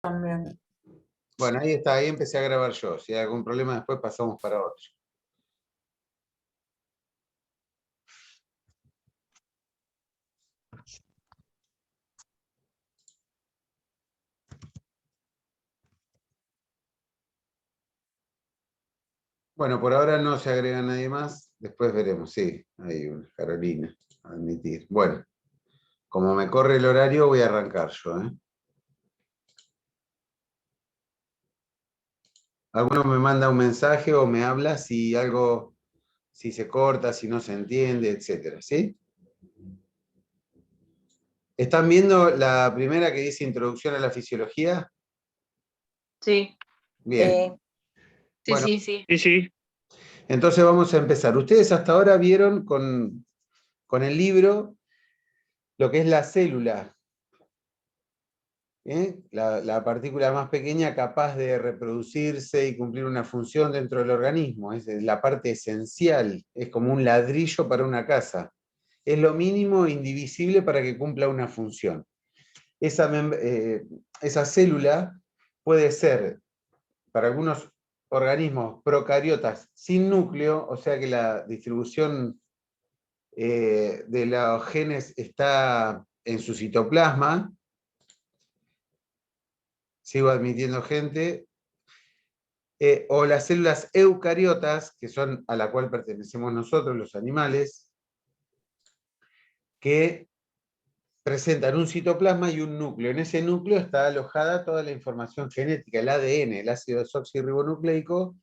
También. Bueno, ahí está, ahí empecé a grabar yo. Si hay algún problema después pasamos para otro. Bueno, por ahora no se agrega nadie más. Después veremos. Sí, hay una, Carolina, admitir. Bueno, como me corre el horario, voy a arrancar yo, ¿eh? Alguno me manda un mensaje o me habla si algo, si se corta, si no se entiende, etcétera, ¿sí? ¿Están viendo la primera que dice Introducción a la Fisiología? Sí, Bien. sí, Bueno, sí, sí. Sí, sí. entonces vamos a empezar. Ustedes hasta ahora vieron con el libro lo que es la célula, ¿eh? La partícula más pequeña capaz de reproducirse y cumplir una función dentro del organismo. Es la parte esencial, es como un ladrillo para una casa. Es lo mínimo indivisible para que cumpla una función. Esa célula puede ser, para algunos organismos procariotas sin núcleo, o sea que la distribución de los genes está en su citoplasma. Sigo admitiendo gente. O las células eucariotas, que son a la cual pertenecemos nosotros, los animales, que presentan un citoplasma y un núcleo. En ese núcleo está alojada toda la información genética, el ADN, el ácido desoxirribonucleico,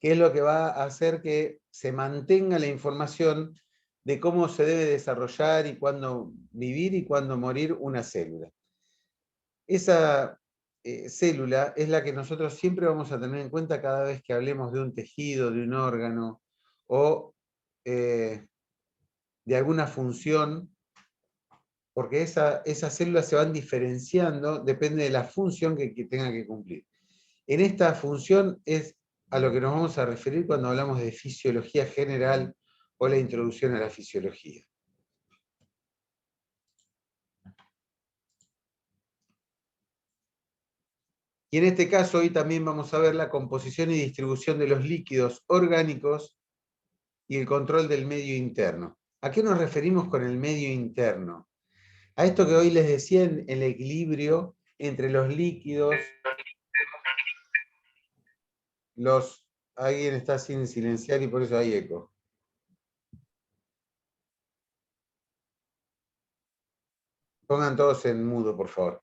que es lo que va a hacer que se mantenga la información de cómo se debe desarrollar y cuándo vivir y cuándo morir una célula. Esa célula es la que nosotros siempre vamos a tener en cuenta cada vez que hablemos de un tejido, de un órgano o de alguna función, porque esas células se van diferenciando, depende de la función que tenga que cumplir. En esta función es a lo que nos vamos a referir cuando hablamos de fisiología general o la introducción a la fisiología. Y en este caso hoy también vamos a ver la composición y distribución de los líquidos orgánicos y el control del medio interno. ¿A qué nos referimos con el medio interno? A esto que hoy les decía en el equilibrio entre los líquidos, alguien está sin silenciar y por eso hay eco. Pongan todos en mudo, por favor.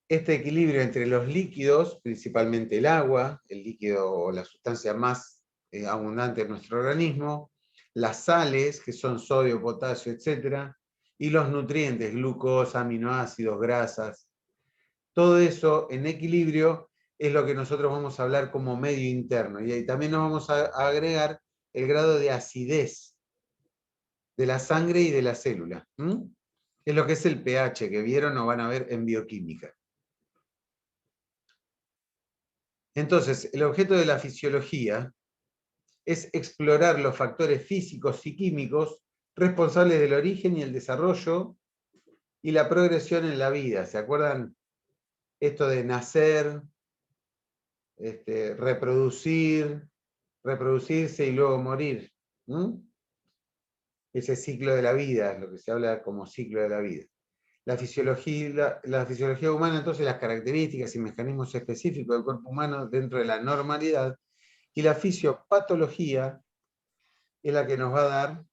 Este equilibrio entre los líquidos, principalmente el agua, el líquido o la sustancia más abundante en nuestro organismo, las sales, que son sodio, potasio, etc., y los nutrientes, glucosa, aminoácidos, grasas. Todo eso en equilibrio es lo que nosotros vamos a hablar como medio interno. Y ahí también nos vamos a agregar el grado de acidez de la sangre y de la célula. Es lo que es el pH, que vieron o van a ver en bioquímica. Entonces, el objeto de la fisiología es explorar los factores físicos y químicos responsables del origen y el desarrollo y la progresión en la vida. ¿Se acuerdan esto de nacer, reproducirse y luego morir? Ese ciclo de la vida es lo que se habla como ciclo de la vida. La fisiología humana, entonces, las características y mecanismos específicos del cuerpo humano dentro de la normalidad, y la fisiopatología es la que nos va a dar,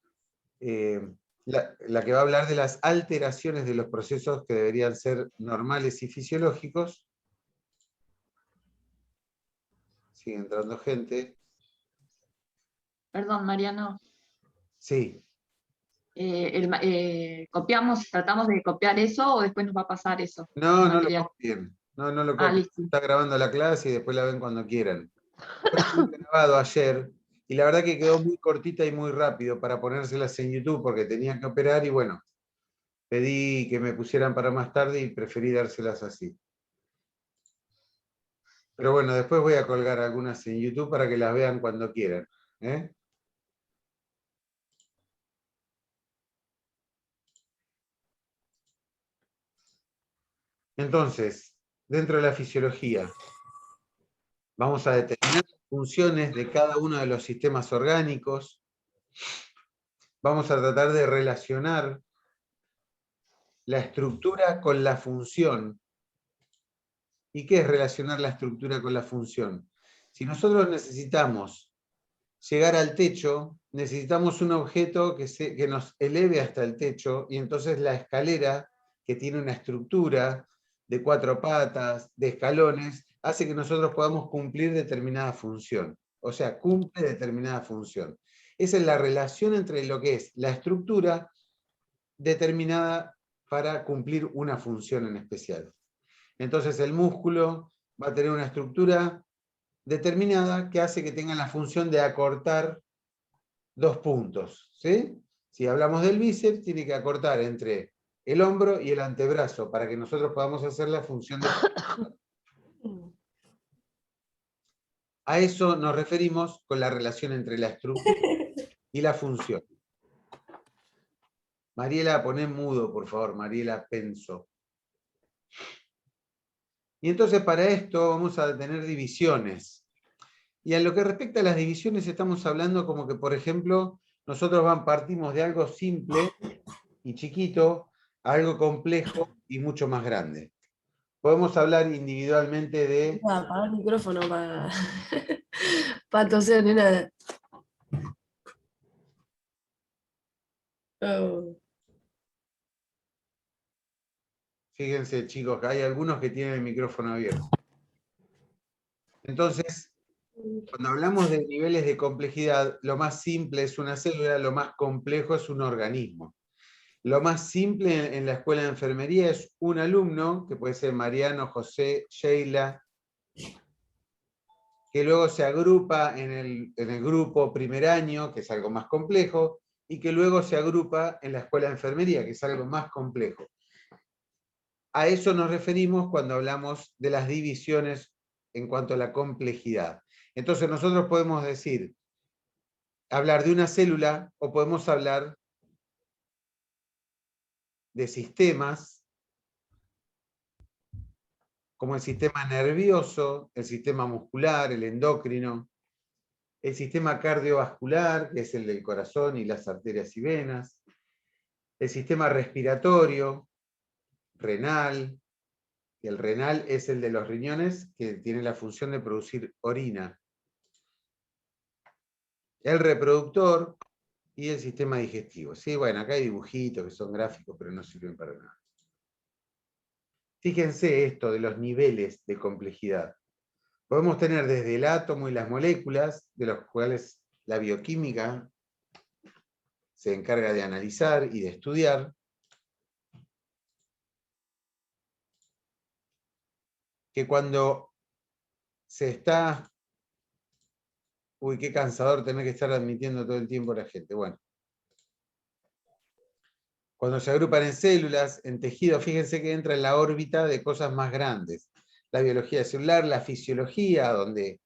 la que va a hablar de las alteraciones de los procesos que deberían ser normales y fisiológicos. Sigue entrando gente. Perdón, Mariano. Sí. ¿Tratamos de copiar eso o después nos va a pasar eso? No, el no lo material? copien. No, no lo Ah, copien. listo. Está grabando la clase y después la ven cuando quieran. Yo la había grabado ayer y la verdad que quedó muy cortita y muy rápido para ponérselas en YouTube porque tenía que operar y bueno, pedí que me pusieran para más tarde y preferí dárselas así. Pero bueno, después voy a colgar algunas en YouTube para que las vean cuando quieran. Entonces, dentro de la fisiología. Vamos a determinar las funciones de cada uno de los sistemas orgánicos. Vamos a tratar de relacionar la estructura con la función. ¿Y qué es relacionar la estructura con la función? Si nosotros necesitamos llegar al techo, necesitamos un objeto que nos eleve hasta el techo, y entonces la escalera, que tiene una estructura de 4 patas, de escalones, hace que nosotros podamos cumplir determinada función. O sea, cumple determinada función. Esa es la relación entre lo que es la estructura determinada para cumplir una función en especial. Entonces el músculo va a tener una estructura determinada que hace que tenga la función de acortar 2 puntos. ¿Sí? Si hablamos del bíceps, tiene que acortar entre el hombro y el antebrazo para que nosotros podamos hacer la función de... A eso nos referimos con la relación entre la estructura y la función. Mariela, poné mudo, por favor, Mariela Penso. Y entonces para esto vamos a tener divisiones. Y en lo que respecta a las divisiones estamos hablando como que, por ejemplo, nosotros partimos de algo simple y chiquito a algo complejo y mucho más grande. Podemos hablar individualmente de... Apagar el micrófono para toser, nena. Oh. Fíjense, chicos, que hay algunos que tienen el micrófono abierto. Entonces, cuando hablamos de niveles de complejidad, lo más simple es una célula, lo más complejo es un organismo. Lo más simple en la escuela de enfermería es un alumno, que puede ser Mariano, José, Sheila, que luego se agrupa en el grupo primer año, que es algo más complejo, y que luego se agrupa en la escuela de enfermería, que es algo más complejo. A eso nos referimos cuando hablamos de las divisiones en cuanto a la complejidad. Entonces nosotros podemos hablar de una célula, o podemos hablar de sistemas, como el sistema nervioso, el sistema muscular, el endocrino, el sistema cardiovascular, que es el del corazón y las arterias y venas, el sistema respiratorio, renal, y el renal es el de los riñones, que tiene la función de producir orina, el reproductor y el sistema digestivo. Sí, bueno, acá hay dibujitos que son gráficos, pero no sirven para nada. Fíjense esto de los niveles de complejidad. Podemos tener desde el átomo y las moléculas, de los cuales la bioquímica se encarga de analizar y de estudiar, que cuando se está... Uy, qué cansador tener que estar admitiendo todo el tiempo a la gente. Bueno. Cuando se agrupan en células, en tejidos, fíjense que entra en la órbita de cosas más grandes. La biología celular, la fisiología, donde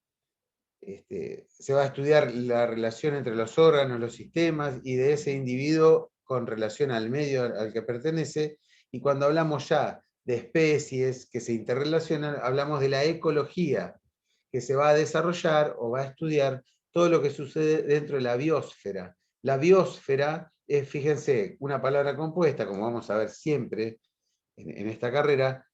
se va a estudiar la relación entre los órganos, los sistemas, y de ese individuo con relación al medio al que pertenece. Y cuando hablamos ya de especies que se interrelacionan, hablamos de la ecología, que se va a desarrollar o va a estudiar todo lo que sucede dentro de la biosfera. La biosfera es, fíjense, una palabra compuesta, como vamos a ver siempre en esta carrera,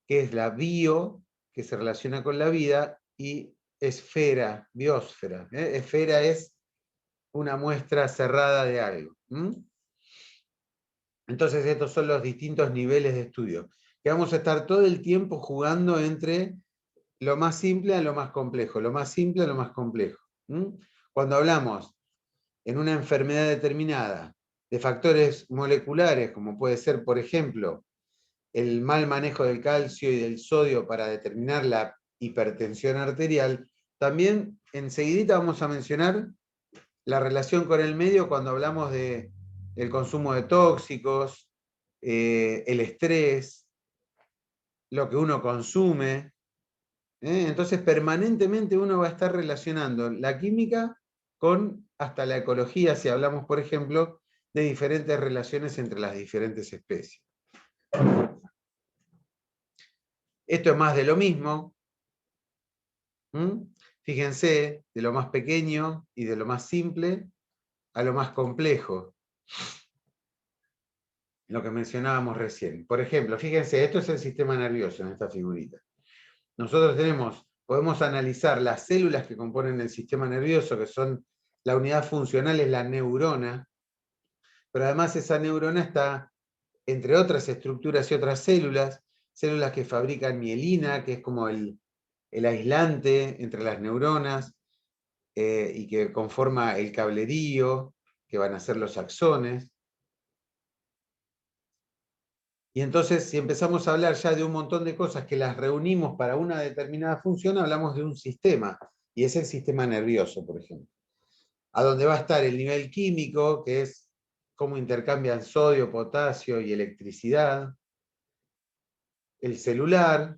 que es la bio, que se relaciona con la vida, y esfera, biosfera. Esfera es una muestra cerrada de algo. Entonces estos son los distintos niveles de estudio, que vamos a estar todo el tiempo jugando entre lo más simple a lo más complejo, lo más simple a lo más complejo. Cuando hablamos en una enfermedad determinada de factores moleculares, como puede ser, por ejemplo, el mal manejo del calcio y del sodio para determinar la hipertensión arterial, también enseguidita vamos a mencionar la relación con el medio cuando hablamos del consumo de tóxicos, el estrés, lo que uno consume. Entonces permanentemente uno va a estar relacionando la química con hasta la ecología, si hablamos, por ejemplo, de diferentes relaciones entre las diferentes especies. Esto es más de lo mismo. Fíjense, de lo más pequeño y de lo más simple a lo más complejo. Lo que mencionábamos recién. Por ejemplo, fíjense, esto es el sistema nervioso en esta figurita. Nosotros podemos analizar las células que componen el sistema nervioso, que son, la unidad funcional es la neurona, pero además esa neurona está, entre otras estructuras y otras células que fabrican mielina, que es como el aislante entre las neuronas, y que conforma el cablerío, que van a ser los axones. Y entonces, si empezamos a hablar ya de un montón de cosas que las reunimos para una determinada función, hablamos de un sistema, y es el sistema nervioso, por ejemplo. A donde va a estar el nivel químico, que es cómo intercambian sodio, potasio y electricidad. El celular,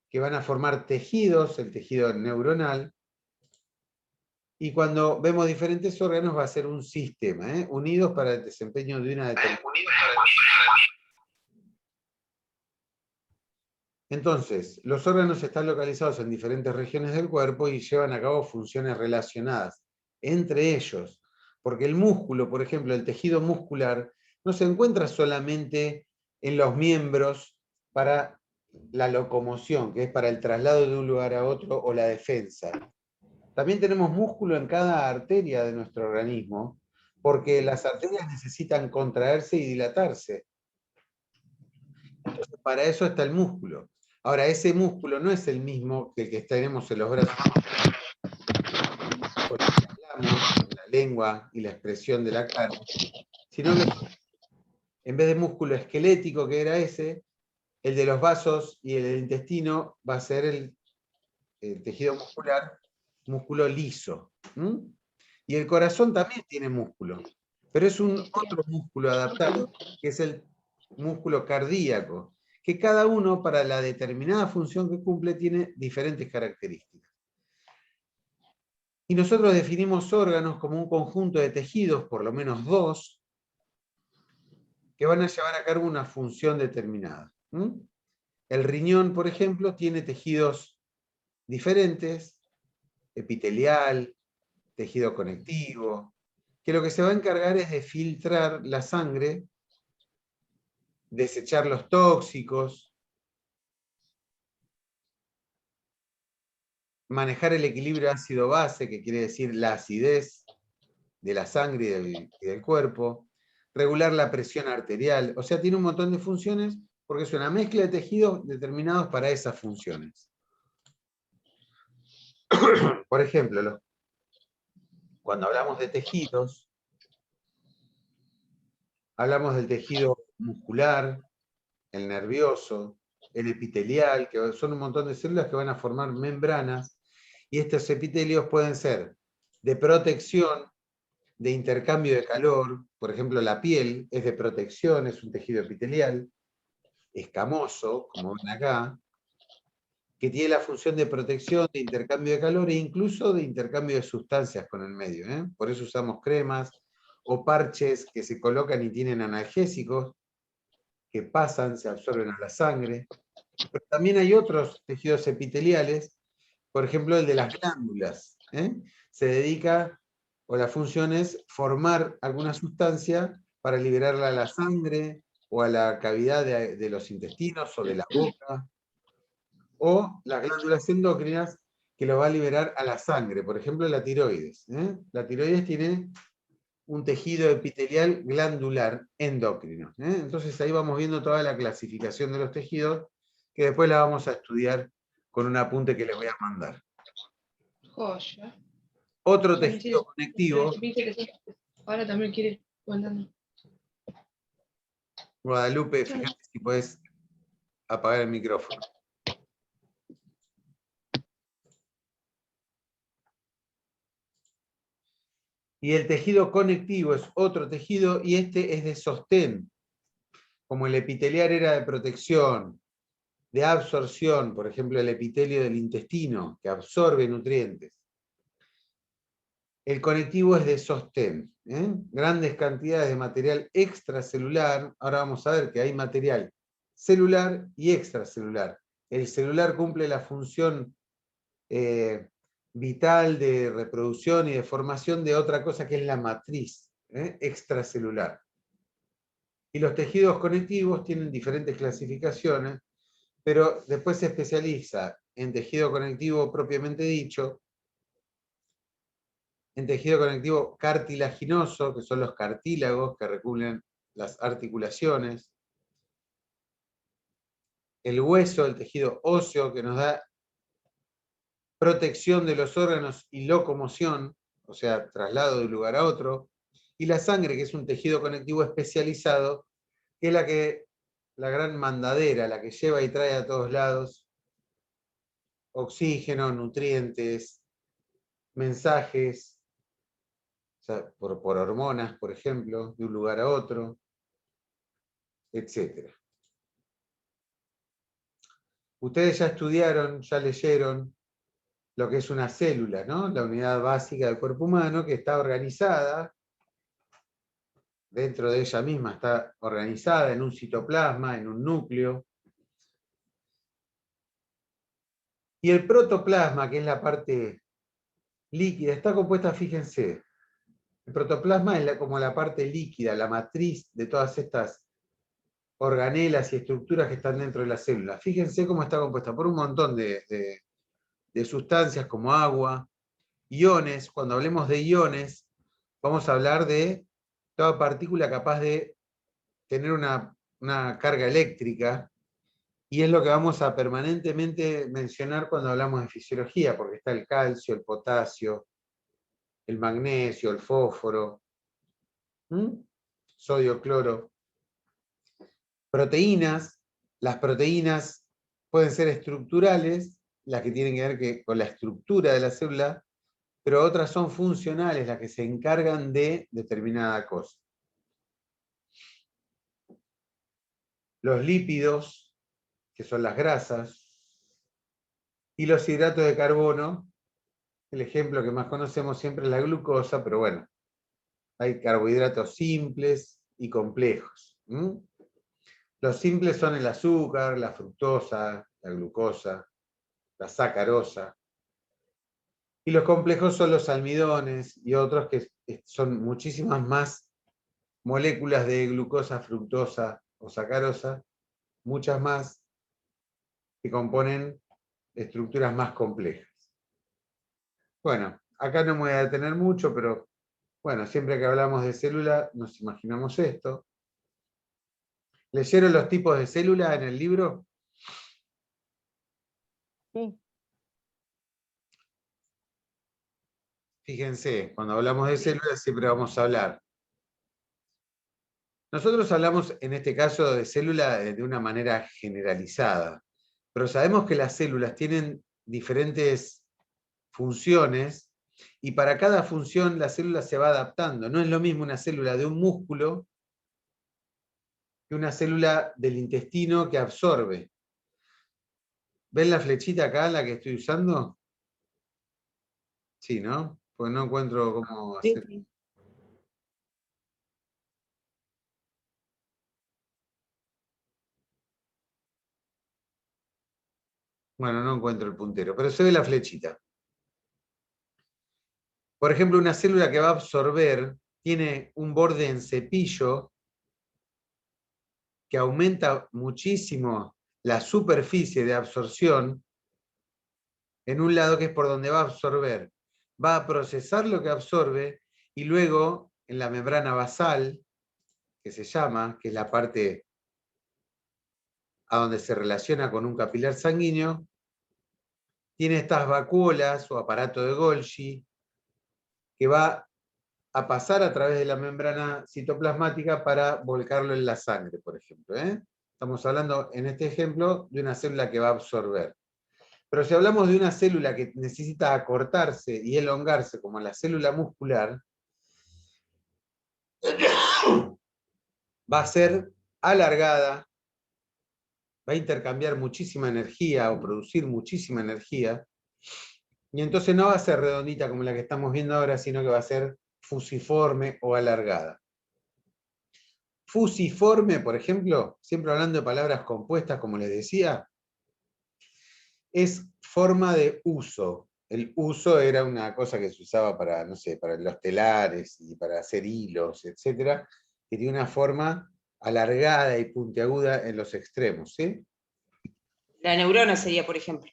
que van a formar tejidos, el tejido neuronal. Y cuando vemos diferentes órganos va a ser un sistema, unidos para el desempeño de una determinada. Entonces, los órganos están localizados en diferentes regiones del cuerpo y llevan a cabo funciones relacionadas entre ellos. Porque el músculo, por ejemplo, el tejido muscular, no se encuentra solamente en los miembros para la locomoción, que es para el traslado de un lugar a otro o la defensa. También tenemos músculo en cada arteria de nuestro organismo, porque las arterias necesitan contraerse y dilatarse. Entonces, para eso está el músculo. Ahora, ese músculo no es el mismo que el que tenemos en los brazos, con el que hablamos, con la lengua y la expresión de la cara, sino que en vez de músculo esquelético, que era ese, el de los vasos y el del intestino va a ser el tejido muscular, músculo liso. Y el corazón también tiene músculo, pero es otro músculo adaptado, que es el músculo cardíaco, que cada uno, para la determinada función que cumple, tiene diferentes características. Y nosotros definimos órganos como un conjunto de tejidos, por lo menos dos, que van a llevar a cabo una función determinada. El riñón, por ejemplo, tiene tejidos diferentes, epitelial, tejido conectivo, que lo que se va a encargar es de filtrar la sangre, desechar los tóxicos, manejar el equilibrio ácido-base, que quiere decir la acidez de la sangre y del cuerpo, regular la presión arterial, o sea, tiene un montón de funciones porque es una mezcla de tejidos determinados para esas funciones. Por ejemplo, cuando hablamos de tejidos, hablamos del tejido muscular, el nervioso, el epitelial, que son un montón de células que van a formar membranas, y estos epitelios pueden ser de protección, de intercambio de calor, por ejemplo la piel es de protección, es un tejido epitelial, escamoso, como ven acá, que tiene la función de protección, de intercambio de calor e incluso de intercambio de sustancias con el medio. Por eso usamos cremas o parches que se colocan y tienen analgésicos, que pasan, se absorben a la sangre. Pero también hay otros tejidos epiteliales, por ejemplo el de las glándulas. Se dedica, o la función es formar alguna sustancia para liberarla a la sangre o a la cavidad de los intestinos o de la boca, o las glándulas endócrinas que lo va a liberar a la sangre, por ejemplo la tiroides. La tiroides tiene un tejido epitelial glandular endocrino. Entonces ahí vamos viendo toda la clasificación de los tejidos, que después la vamos a estudiar con un apunte que les voy a mandar. Joya. Otro tejido conectivo. Ahora también quiere contando. Guadalupe, fíjate si puedes apagar el micrófono. Y el tejido conectivo es otro tejido, y este es de sostén. Como el epitelial era de protección, de absorción, por ejemplo el epitelio del intestino, que absorbe nutrientes. El conectivo es de sostén. Grandes cantidades de material extracelular. Ahora vamos a ver que hay material celular y extracelular. el celular cumple la función vital de reproducción y de formación de otra cosa que es la matriz extracelular. Y los tejidos conectivos tienen diferentes clasificaciones, pero después se especializa en tejido conectivo propiamente dicho, en tejido conectivo cartilaginoso, que son los cartílagos que recubren las articulaciones, el hueso, el tejido óseo, que nos da protección de los órganos y locomoción, o sea, traslado de un lugar a otro, y la sangre, que es un tejido conectivo especializado, que es la gran mandadera, la que lleva y trae a todos lados oxígeno, nutrientes, mensajes, o sea, por hormonas, por ejemplo, de un lugar a otro, etc. Ustedes ya estudiaron, ya leyeron lo que es una célula, ¿no? La unidad básica del cuerpo humano, que está organizada, dentro de ella misma está organizada en un citoplasma, en un núcleo. Y el protoplasma, que es la parte líquida, está compuesta, fíjense, el protoplasma es como la parte líquida, la matriz de todas estas organelas y estructuras que están dentro de la célula. Fíjense cómo está compuesta por un montón de sustancias como agua, iones. Cuando hablemos de iones, vamos a hablar de toda partícula capaz de tener una carga eléctrica, y es lo que vamos a permanentemente mencionar cuando hablamos de fisiología, porque está el calcio, el potasio, el magnesio, el fósforo, sodio, cloro. Proteínas, las proteínas pueden ser estructurales, las que tienen que ver con la estructura de la célula, pero otras son funcionales, las que se encargan de determinada cosa. Los lípidos, que son las grasas, y los hidratos de carbono. El ejemplo que más conocemos siempre es la glucosa, pero bueno, hay carbohidratos simples y complejos. Los simples son el azúcar, la fructosa, la glucosa, la sacarosa. Y los complejos son los almidones y otros que son muchísimas más moléculas de glucosa, fructosa o sacarosa, muchas más, que componen estructuras más complejas. Bueno, acá no me voy a detener mucho, pero bueno, siempre que hablamos de célula nos imaginamos esto. ¿Leyeron los tipos de célula en el libro? Sí. Fíjense, cuando hablamos de células siempre vamos a hablar. Nosotros hablamos en este caso de célula de una manera generalizada, pero sabemos que las células tienen diferentes funciones y para cada función la célula se va adaptando. No es lo mismo una célula de un músculo que una célula del intestino que absorbe. ¿Ven la flechita acá, la que estoy usando? Sí, ¿no? Porque no encuentro cómo hacer. Sí. Bueno, no encuentro el puntero, pero se ve la flechita. Por ejemplo, una célula que va a absorber tiene un borde en cepillo que aumenta muchísimo la superficie de absorción en un lado, que es por donde va a absorber. Va a procesar lo que absorbe y luego en la membrana basal, que se llama, que es la parte a donde se relaciona con un capilar sanguíneo, tiene estas vacuolas o aparato de Golgi que va a pasar a través de la membrana citoplasmática para volcarlo en la sangre, por ejemplo. Estamos hablando, en este ejemplo, de una célula que va a absorber. Pero si hablamos de una célula que necesita acortarse y elongarse, como la célula muscular, va a ser alargada, va a intercambiar muchísima energía o producir muchísima energía, y entonces no va a ser redondita como la que estamos viendo ahora, sino que va a ser fusiforme o alargada. Fusiforme, por ejemplo, siempre hablando de palabras compuestas, como les decía, es forma de uso. El uso era una cosa que se usaba para, no sé, para los telares y para hacer hilos, etcétera, que tiene una forma alargada y puntiaguda en los extremos, ¿sí? La neurona sería, por ejemplo.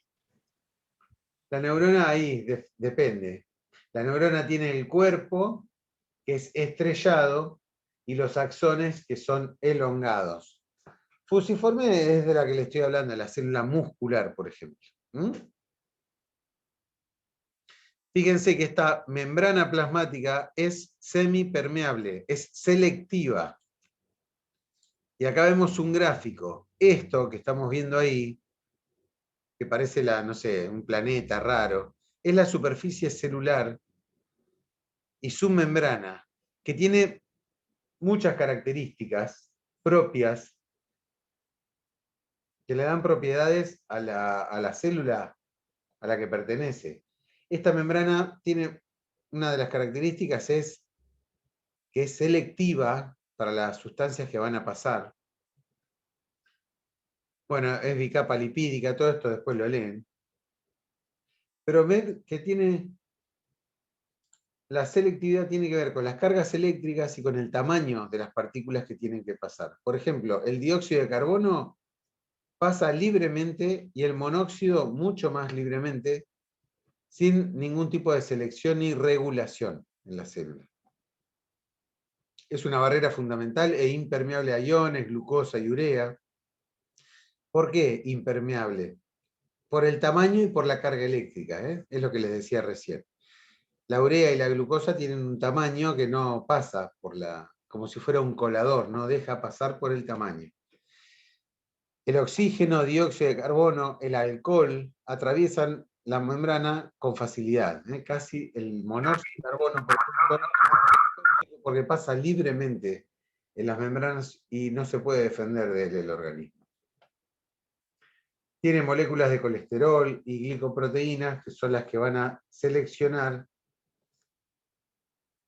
La neurona ahí depende. La neurona tiene el cuerpo, que es estrellado, y los axones, que son elongados. Fusiforme es de la que le estoy hablando, la célula muscular, por ejemplo. Fíjense que esta membrana plasmática es semipermeable, es selectiva. Y acá vemos un gráfico. Esto que estamos viendo ahí, que parece no sé, un planeta raro, es la superficie celular y su membrana, que tiene muchas características propias que le dan propiedades a la célula a la que pertenece. Esta membrana tiene una de las características es que es selectiva para las sustancias que van a pasar. Bueno, es bicapa lipídica, todo esto después lo leen. Pero ven que tiene, la selectividad tiene que ver con las cargas eléctricas y con el tamaño de las partículas que tienen que pasar. Por ejemplo, el dióxido de carbono pasa libremente y el monóxido mucho más libremente, sin ningún tipo de selección ni regulación en la célula. Es una barrera fundamental e impermeable a iones, glucosa y urea. ¿Por qué impermeable? Por el tamaño y por la carga eléctrica, es lo que les decía recién. La urea y la glucosa tienen un tamaño que no pasa como si fuera un colador, no deja pasar por el tamaño. El oxígeno, dióxido de carbono, el alcohol atraviesan la membrana con facilidad. Casi el monóxido de carbono, por ejemplo, porque pasa libremente en las membranas y no se puede defender de él el organismo. Tiene moléculas de colesterol y glicoproteínas, que son las que van a seleccionar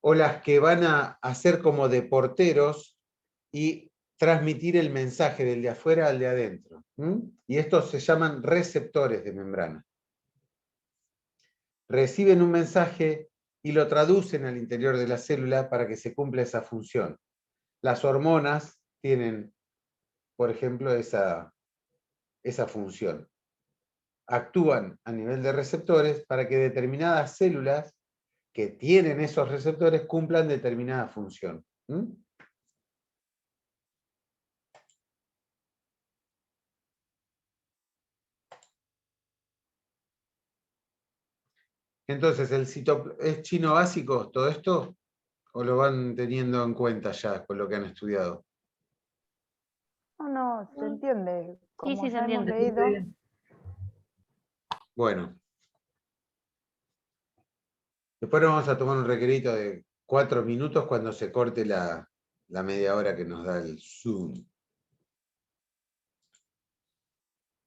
o las que van a hacer como de porteros y transmitir el mensaje del de afuera al de adentro. Y estos se llaman receptores de membrana. Reciben un mensaje y lo traducen al interior de la célula para que se cumpla esa función. Las hormonas tienen, por ejemplo, esa función. Actúan a nivel de receptores para que determinadas células que tienen esos receptores cumplan determinada función. Entonces, ¿es chino básico todo esto? ¿O lo van teniendo en cuenta ya con lo que han estudiado? No, se entiende. Como sí, se ya hemos entiende. leído, Bueno. Después nos vamos a tomar un requerito de 4 minutos cuando se corte la media hora que nos da el Zoom.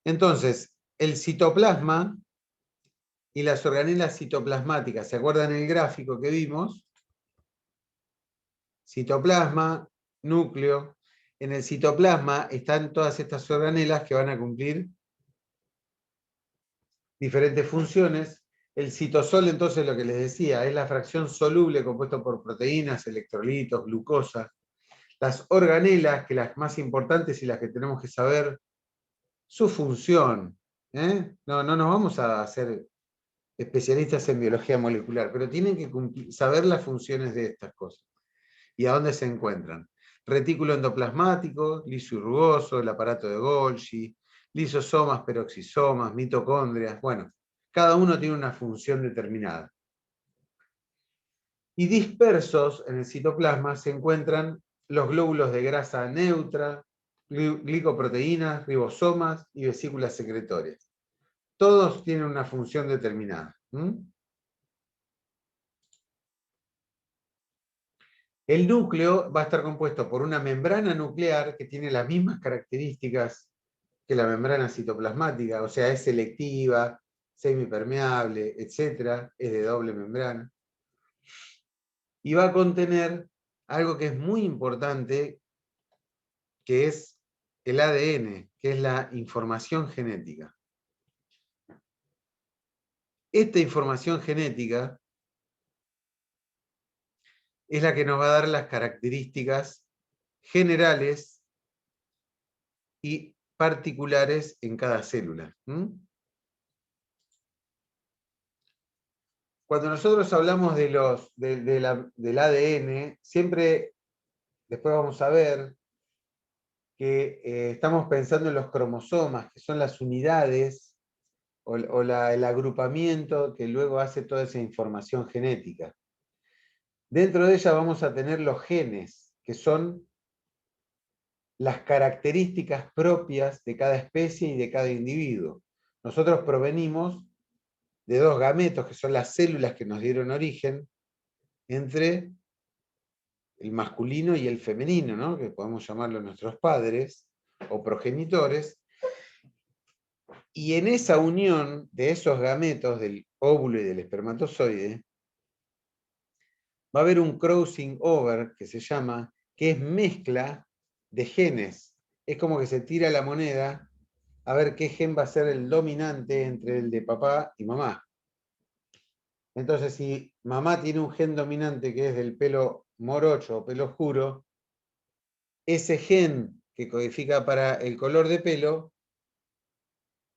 Entonces, el citoplasma y las organelas citoplasmáticas, ¿se acuerdan el gráfico que vimos? Citoplasma, núcleo. En el citoplasma están todas estas organelas que van a cumplir diferentes funciones. El citosol, entonces, lo que les decía, es la fracción soluble compuesta por proteínas, electrolitos, glucosa. Las organelas, que las más importantes y las que tenemos que saber su función. No nos vamos a hacer especialistas en biología molecular, pero tienen que saber las funciones de estas cosas y a dónde se encuentran. Retículo endoplasmático, liso y rugoso, el aparato de Golgi, lisosomas, peroxisomas, mitocondrias. Bueno, cada uno tiene una función determinada. Y dispersos en el citoplasma se encuentran los glóbulos de grasa neutra, glicoproteínas, ribosomas y vesículas secretorias. Todos tienen una función determinada. El núcleo va a estar compuesto por una membrana nuclear que tiene las mismas características que la membrana citoplasmática, o sea, es selectiva, semipermeable, etc. Es de doble membrana. Y va a contener algo que es muy importante, que es el ADN, que es la información genética. Esta información genética es la que nos va a dar las características generales y particulares en cada célula. Cuando nosotros hablamos del ADN, siempre después vamos a ver que estamos pensando en los cromosomas, que son las unidades o el agrupamiento que luego hace toda esa información genética. Dentro de ella vamos a tener los genes, que son las características propias de cada especie y de cada individuo. Nosotros provenimos de dos gametos, que son las células que nos dieron origen, entre el masculino y el femenino, ¿no? Que podemos llamarlo nuestros padres o progenitores, y en esa unión de esos gametos, del óvulo y del espermatozoide, va a haber un crossing over, que se llama, que es mezcla de genes. Es como que se tira la moneda a ver qué gen va a ser el dominante entre el de papá y mamá. Entonces, si mamá tiene un gen dominante que es del pelo morocho o pelo oscuro, ese gen que codifica para el color de pelo,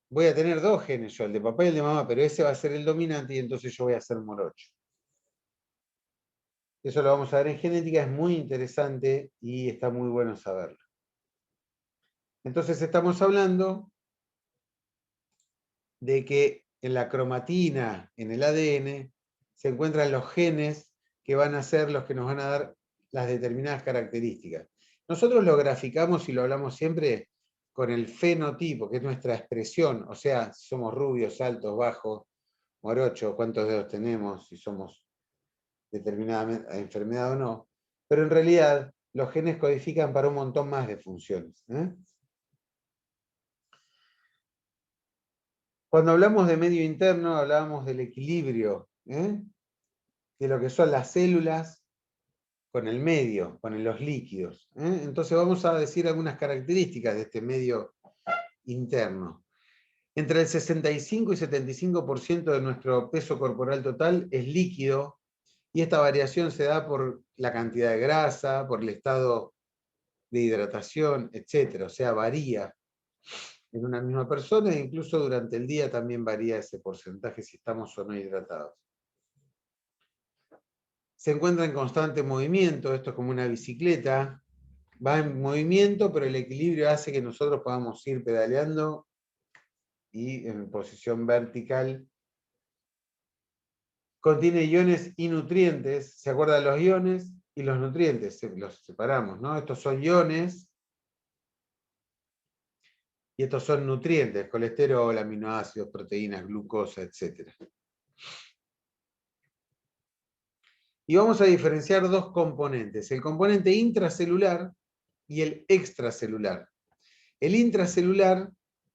voy a tener dos genes yo, el de papá y el de mamá, pero ese va a ser el dominante y entonces yo voy a ser morocho. Eso lo vamos a ver en genética, es muy interesante y está muy bueno saberlo. Entonces estamos hablando de que en la cromatina, en el ADN, se encuentran los genes que van a ser los que nos van a dar las determinadas características. Nosotros lo graficamos y lo hablamos siempre con el fenotipo, que es nuestra expresión, o sea, si somos rubios, altos, bajos, morochos, cuántos dedos tenemos, si somos determinada enfermedad o no, pero en realidad los genes codifican para un montón más de funciones. Cuando hablamos de medio interno, hablábamos del equilibrio, de lo que son las células con el medio, con los líquidos. Entonces vamos a decir algunas características de este medio interno. Entre el 65 y 75% de nuestro peso corporal total es líquido, y esta variación se da por la cantidad de grasa, por el estado de hidratación, etc. O sea, varía en una misma persona e incluso durante el día también varía ese porcentaje si estamos o no hidratados. Se encuentra en constante movimiento, esto es como una bicicleta, va en movimiento, pero el equilibrio hace que nosotros podamos ir pedaleando y en posición vertical. Contiene iones y nutrientes. ¿Se acuerdan los iones y los nutrientes? Los separamos, ¿no? Estos son iones y estos son nutrientes, colesterol, aminoácidos, proteínas, glucosa, etc. Y vamos a diferenciar dos componentes, el componente intracelular y el extracelular. El intracelular,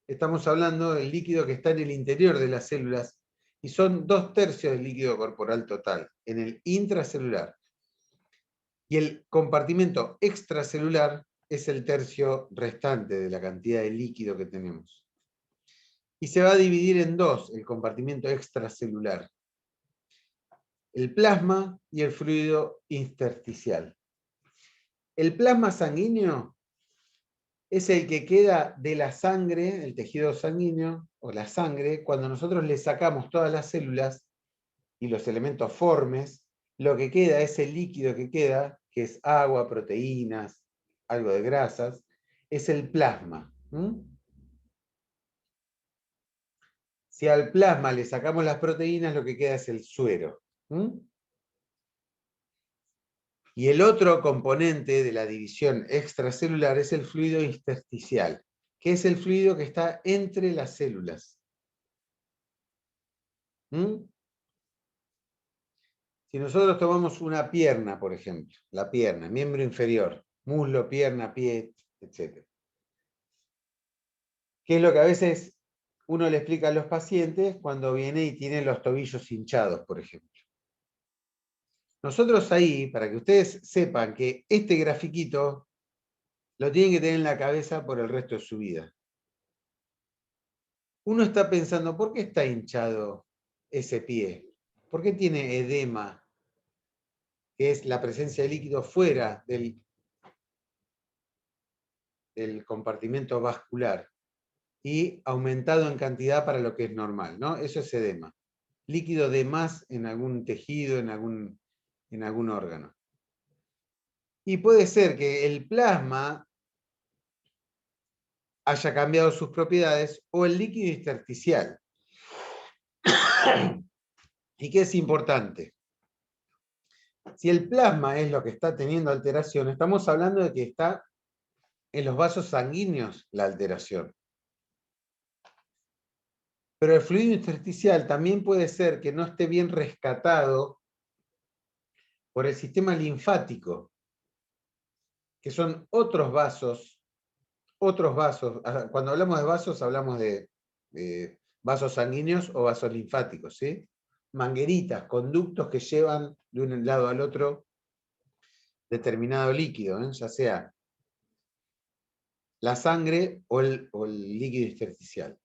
estamos hablando del líquido que está en el interior de las células, y son 2/3 del líquido corporal total, en el intracelular. Y el compartimento extracelular es el tercio restante de la cantidad de líquido que tenemos. Y se va a dividir en dos el compartimento extracelular: el plasma y el fluido intersticial. El plasma sanguíneo es el que queda de la sangre, el tejido sanguíneo, o la sangre, cuando nosotros le sacamos todas las células y los elementos formes, lo que queda, ese líquido que queda, que es agua, proteínas, algo de grasas, es el plasma. Si al plasma le sacamos las proteínas, lo que queda es el suero. Y el otro componente de la división extracelular es el fluido intersticial, que es el fluido que está entre las células. Si nosotros tomamos una pierna, por ejemplo, la pierna, miembro inferior, muslo, pierna, pie, etc. ¿Qué es lo que a veces uno le explica a los pacientes cuando viene y tiene los tobillos hinchados, por ejemplo? Nosotros ahí, para que ustedes sepan que este grafiquito lo tienen que tener en la cabeza por el resto de su vida. Uno está pensando, ¿por qué está hinchado ese pie? ¿Por qué tiene edema? Que es la presencia de líquido fuera del compartimento vascular y aumentado en cantidad para lo que es normal, ¿no? Eso es edema. Líquido de más en algún tejido, en algún órgano. Y puede ser que el plasma haya cambiado sus propiedades o el líquido intersticial. ¿Y qué es importante? Si el plasma es lo que está teniendo alteración, estamos hablando de que está en los vasos sanguíneos la alteración. Pero el fluido intersticial también puede ser que no esté bien rescatado por el sistema linfático, que son otros vasos. Cuando hablamos de vasos, hablamos de vasos sanguíneos o vasos linfáticos, ¿sí? Mangueritas, conductos que llevan de un lado al otro determinado líquido, ¿eh? Ya sea la sangre o el líquido intersticial.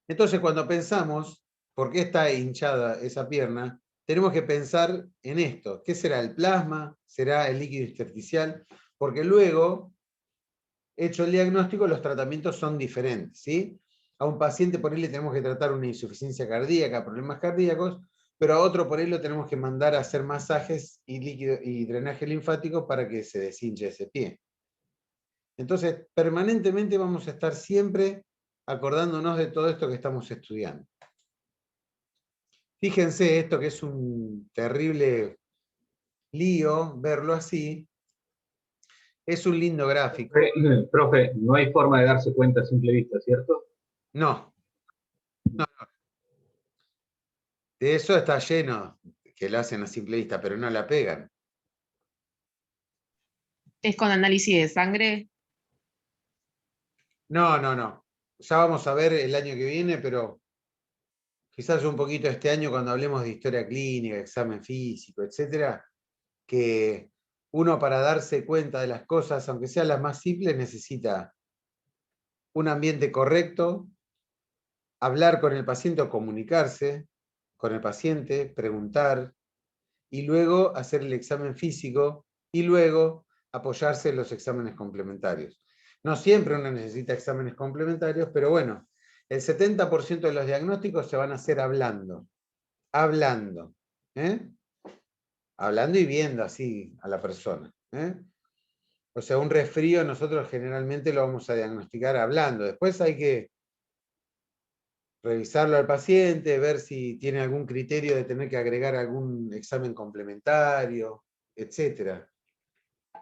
Entonces, cuando pensamos, ¿por qué está hinchada esa pierna? Tenemos que pensar en esto. ¿Qué será el plasma? ¿Será el líquido intersticial? Porque luego, hecho el diagnóstico, los tratamientos son diferentes, ¿sí? A un paciente por ahí le tenemos que tratar una insuficiencia cardíaca, problemas cardíacos, pero a otro por ahí lo tenemos que mandar a hacer masajes y drenaje linfático para que se deshinche ese pie. Entonces, permanentemente vamos a estar siempre acordándonos de todo esto que estamos estudiando. Fíjense esto que es un terrible lío, verlo así. Es un lindo gráfico. Profe, no hay forma de darse cuenta a simple vista, ¿cierto? No. De eso está lleno, que lo hacen a simple vista, pero no la pegan. ¿Es con análisis de sangre? No. Ya vamos a ver el año que viene, pero quizás un poquito este año cuando hablemos de historia clínica, examen físico, etcétera, que uno para darse cuenta de las cosas, aunque sean las más simples, necesita un ambiente correcto, hablar con el paciente o comunicarse con el paciente, preguntar, y luego hacer el examen físico, y luego apoyarse en los exámenes complementarios. No siempre uno necesita exámenes complementarios, pero bueno, el 70% de los diagnósticos se van a hacer hablando. Hablando. Hablando y viendo así a la persona. O sea, un resfrío nosotros generalmente lo vamos a diagnosticar hablando. Después hay que revisarlo al paciente, ver si tiene algún criterio de tener que agregar algún examen complementario, etc.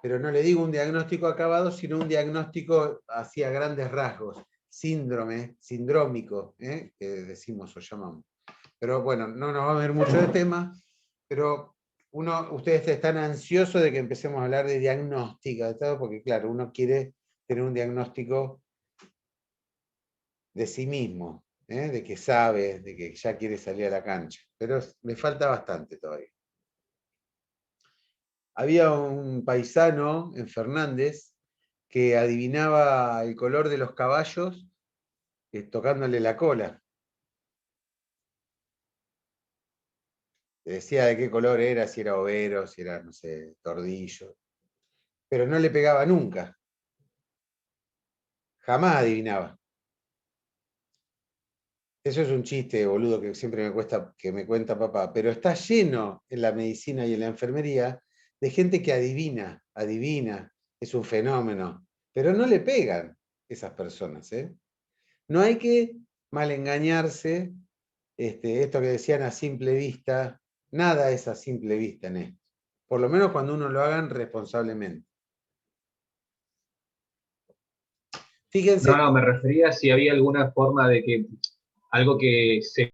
Pero no le digo un diagnóstico acabado, sino un diagnóstico así a grandes rasgos, sindrómico, que decimos o llamamos. Pero bueno, no nos va a ver mucho de tema, pero ustedes están ansiosos de que empecemos a hablar de diagnóstica, de todo, porque claro, uno quiere tener un diagnóstico de sí mismo, de que sabe, de que ya quiere salir a la cancha, pero le falta bastante todavía. Había un paisano en Fernández que adivinaba el color de los caballos tocándole la cola. Le decía de qué color era, si era overo, si era, no sé, tordillo. Pero no le pegaba nunca. Jamás adivinaba. Eso es un chiste, boludo, que siempre me cuenta papá, pero está lleno en la medicina y en la enfermería de gente que adivina, es un fenómeno, pero no le pegan esas personas, ¿eh? No hay que mal engañarse, esto que decían a simple vista, nada es a simple vista en esto, por lo menos cuando uno lo hagan responsablemente. Fíjense. No, me refería a si había alguna forma de que algo que se